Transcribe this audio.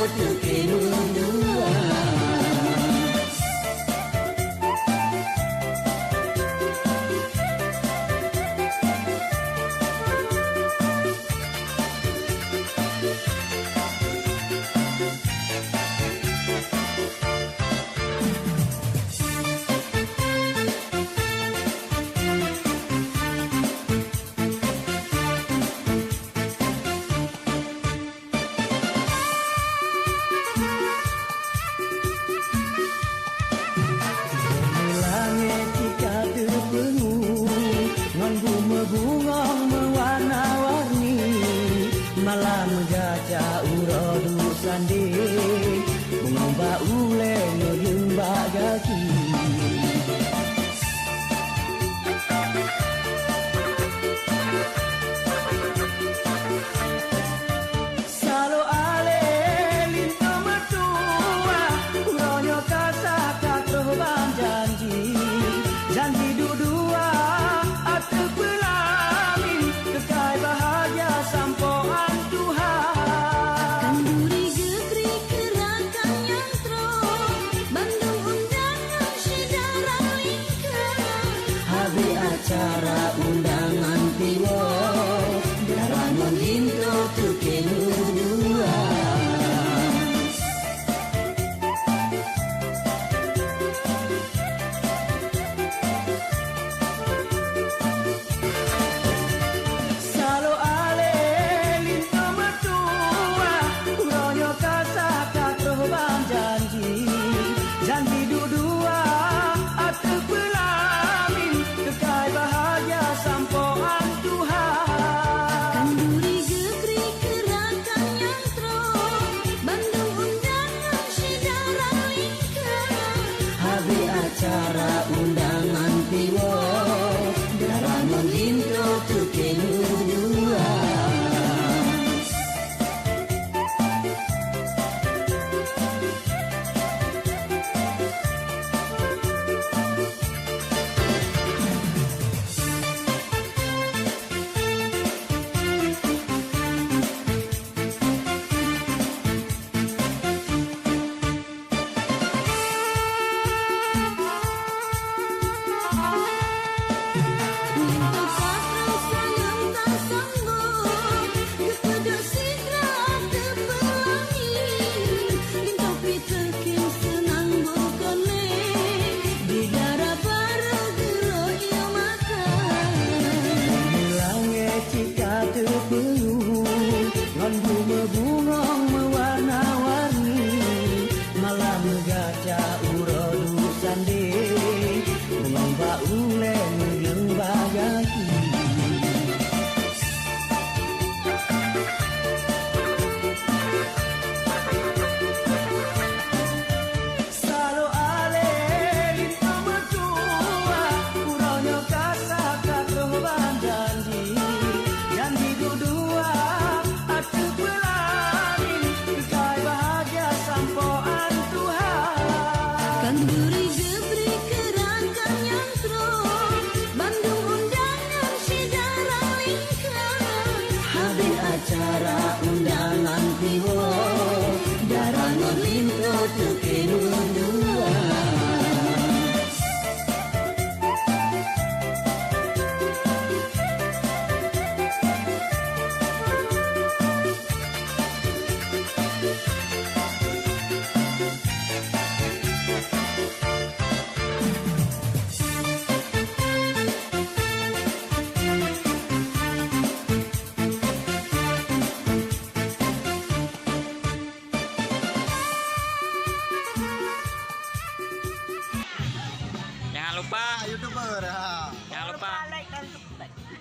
untuk kedua. Malam gajah urodu sandi mengomba ule ngelembak gaki. Salo ale linto metua uronyo kasaka terbang janji dudua atau pelamin kekal bahagia sampoan acara undangan tiwo darah menghinto tu kedua. Salo ale linto metua uronyo kasaka terbang janji dudua atau pelamin kekal bahagia sampoan Tuhan. Kanduri gebri gerakan nyantro Bandung undangan sejarah lingkar. Habis acara undangan tiwo darah menghinto tu kedua. Ngon bunga mewarna-warni malam gajah urodu sandi mengomba ule ngelembak gaki. Salo ale linto metua uronyo kasaka terbang janji dudua atau pelamin kekal bahagia sampoan Tuhan. Kanduri gebri gerakan nyantro Bandung undangan sejarah lingkar. Habis acara undangan tiwo darah menghinto tu kedua. Jangan lupa YouTuber. jangan lupa like dan subscribe.